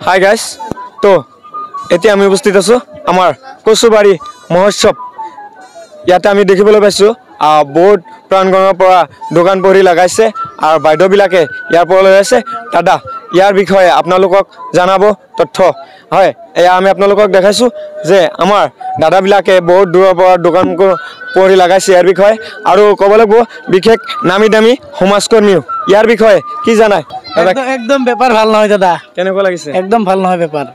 Hi guys, তো এতিয়া আমি উপস্থিত আছো আমাৰ কচুবাৰী মহোৎসৱ। ইয়াতে আমি দেখিবলৈ পাইছোঁ বহুত প্ৰাংগণৰ পৰা দোকান পৰি লগাইছে আৰু বাইদেউবিলাকে ইয়াৰ পৰা লৈ আছে। দাদা, ইয়াৰ বিষয়ে আপোনালোকক জনাব তথ্য। হয়, এয়া আমি আপোনালোকক দেখাইছোঁ যে আমাৰ দাদাবিলাকে বহুত দূৰৰ পৰা দোকান পৰি লগাইছে ইয়াৰ বিষয়ে, আৰু ক'ব লাগিব বিশেষ নামী দামী সমাজকৰ্মীও ইয়াৰ বিষয়ে কি জানাই? একদম বেপাৰ ভাল নহয় দাদা। কেনেকুৱা লাগিছে? একদম ভাল নহয় বেপাৰ।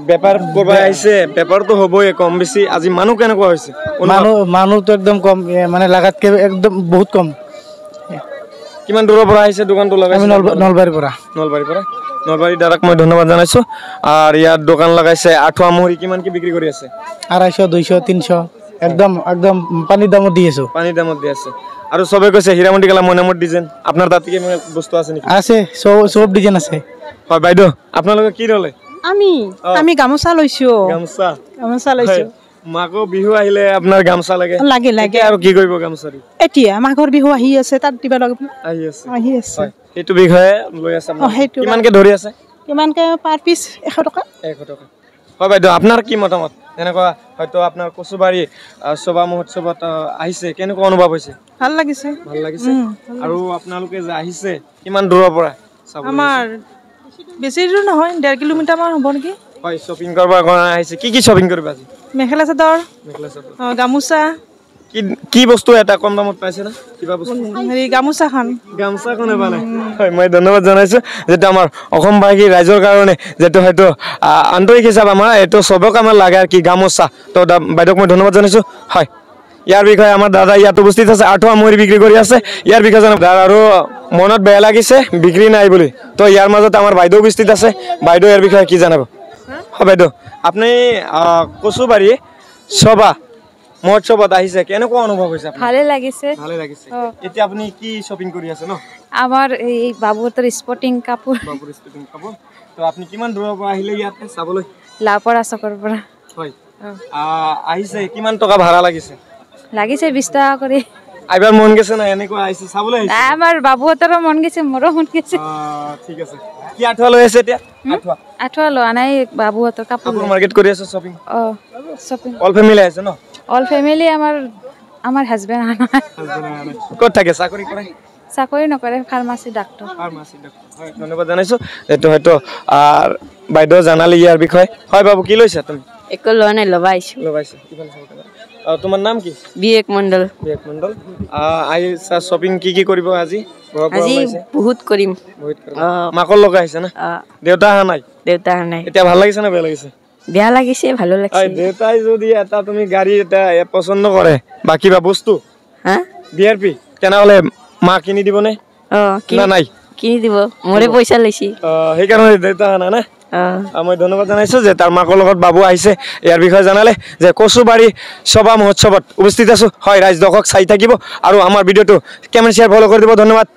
বেপাৰ কৰিব আহিছে, বেপাৰটো হ'বই কম বেছি। আজি মানুহ কেনেকুৱা হৈছে? মানুহটো একদম কম, মানে লাগাতকে একদম বহুত কম। কিমান দূৰৰ পৰা আহিছে দোকানটো লগাইছে? নলবাৰীৰ পৰা। নলবাৰী দাদাক মই ধন্যবাদ জনাইছোঁ। আৰু ইয়াত দোকান লগাইছে। আঠুৱা মুড়ি কিমান কি বিক্ৰী কৰি আছে? 250, 200, 300 একদম পানীৰ দামত দি আছো। পানীৰ দামত দি আছে। আৰু চবে কৈছে হীৰামতি কালা মইনামৰ ডিজাইন। আপোনাৰ তাত কি বস্তু আছে নেকি? আছে, চব ডিজাইন আছে। হয় বাইদেউ, আপোনালোকে কি ল'লে? আমি গামোচা লৈছো। গামোচা লৈছো। মাঘৰ বিহু আহিলে আপোনাৰ গামোচা লাগে? লাগে। আৰু কি কৰিব গামোচা দি? এতিয়া মাঘৰ বিহু আহি আছে, তাত দিবা লাগিব। আহি আছে। সেইটো বিষয়ে লৈ আছে আপুনি? কিমানকে ধৰি আছে? কিমানকে পাৰ পিস? 100 টকা। 100 টকা। হয় বাইদেউ, আপোনাৰ কি মতামত? এনেকুৱা হয়তো আপোনাৰ কচুবাৰী সভা মহোৎসৱত আহিছে, কেনেকুৱা অনুভৱ হৈছে? ভাল লাগিছে। আৰু আপোনালোকে যে আহিছে কিমান দূৰৰ পৰা? আমাৰ বেছি দূৰ নহয়, 1.5 কিলোমিটাৰ মান হ'ব নেকি। হয়, শ্বপিং কৰিব কাৰণে আহিছে। কি শ্বপিং কৰিবা আজি? মেখেলা চাদৰ, গামোচা। কি বস্তু এটা কম দামত পাইছে না? কিবা বস্তু? গামোচাখন পালে। হয়, মই ধন্যবাদ জনাইছোঁ। যেটো আমাৰ অসমবাসী ৰাইজৰ কাৰণে যেটো হয়তো আন্তৰিক হিচাপ আমাৰ এইটো চবক আমাৰ লাগে আৰু কি গামোচা। তো বাইদেউক মই ধন্যবাদ জনাইছোঁ। হয়, ইয়াৰ বিষয়ে আমাৰ দাদা ইয়াত উপস্থিত আছে, আঠুৱা মুড়ি বিক্ৰী কৰি আছে। ইয়াৰ বিষয়ে জানো দাদা, আৰু মনত বেয়া লাগিছে বিক্ৰী নাই বুলি। তো ইয়াৰ মাজত আমাৰ বাইদেউ উপস্থিত আছে। বাইদেউ ইয়াৰ বিষয়ে কি জানাব? হয় বাইদেউ, আপুনি কচুবাৰী সভা মহোৎসৱত আহিছে, কেনেকুৱা অনুভৱ হৈছে? ভালে লাগিছে। এতিয়া আপুনি কি শ্বপিং কৰি আছে ন? আমাৰ এই বাবুহঁতৰ স্পৰ্টিং কাপোৰ। তো আপুনি কিমান দূৰৰ পৰা আহিলে ইয়াতে চাবলৈ? লাপৰা চকৰ পৰা। হয়, আহিছে। কিমান টকা ভাড়া লাগিছে? 20 টকা কৰি। আইবাৰ মন গৈছে না এনেকুৱা আহিছে চাবলৈ? আমাৰ বাবুহঁতৰো মন গৈছে, মোৰো মন গৈছে। ঠিক আছে। কি আঠুৱা লৈ আছে এতিয়া? আঠুৱা লোৱা নাই, বাবুহঁতৰ কাপোৰ মাৰ্কেট কৰি আছে শ্বপিং। শ্বপিং অল ফেমিলি আছে ন? All family. আমাৰ হাজবেণ্ড আনা নাই। ক'ত থাকে? চাকৰি কৰে? চাকৰি নকৰে, ফাৰ্মাচী ডাক্তৰ। হয়, ধন্যবাদ জনাইছোঁ। এইটো হয়তো বাইদেউ জানালি ইয়াৰ বিষয়ে। হয় বাবু, কি লৈছা তুমি? একো লোৱা নাই, ল'বা আহিছোঁ। তোমাৰ নাম কি? বিয়েক মণ্ডল। আহিছা শ্বপিং কি কৰিব আজি? বহুত কৰিম। মাকৰ লগ আহিছে না? দেউতা অহা নাই? এতিয়া ভাল লাগিছে না বেয়া লাগিছে? বেয়া লাগিছে, ভালো লাগিছে। দেউতাই যদি এটা তুমি গাড়ী এটা পছন্দ কৰে বা কিবা বস্তু BRP, তেনেহ'লে মা কিনি দিবনে? নাই কিনি দিব, মোৰে পইচা লৈছি। সেইকাৰণে দেউতা অহা নাই না? মই ধন্যবাদ জনাইছোঁ যে তাৰ মাকৰ লগত বাবু আহিছে। ইয়াৰ বিষয়ে জনালে যে কচুবাৰী সভা মহোৎসৱত উপস্থিত আছোঁ। হয়, ৰাইজ দৰ্শক চাই থাকিব আৰু আমাৰ ভিডিঅ'টো কমেণ্ট শ্বেয়াৰ ফ'ল' কৰি দিব। ধন্যবাদ।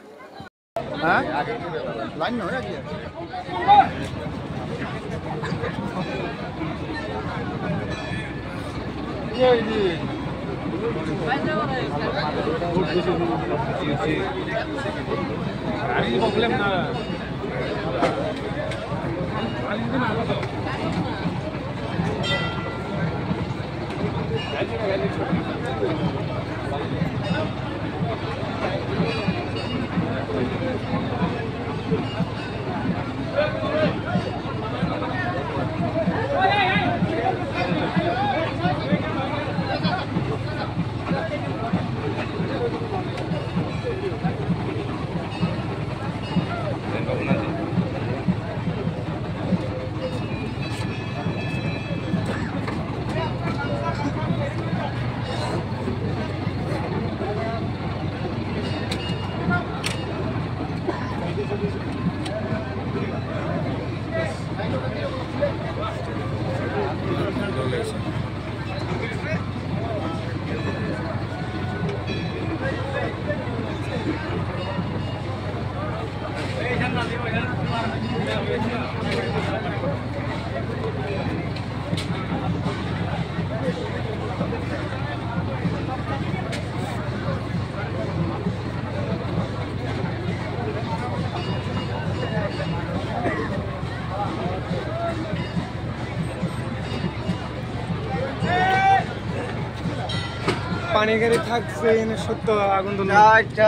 পানি গাড়ি থাকছে এনে সত্য আগুন তো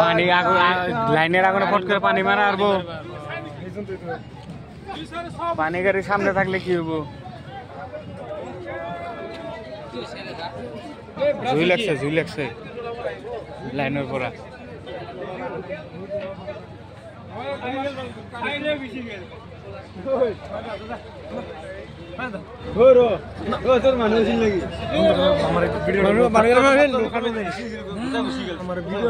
পানি আগুন লাইনের আগুনে ফট করে পানি মারা আরবো পানি গাড়ির সামনে থাকলে কি হবো ঝুই লাগছে লাইনের পরা আমার ভিডিও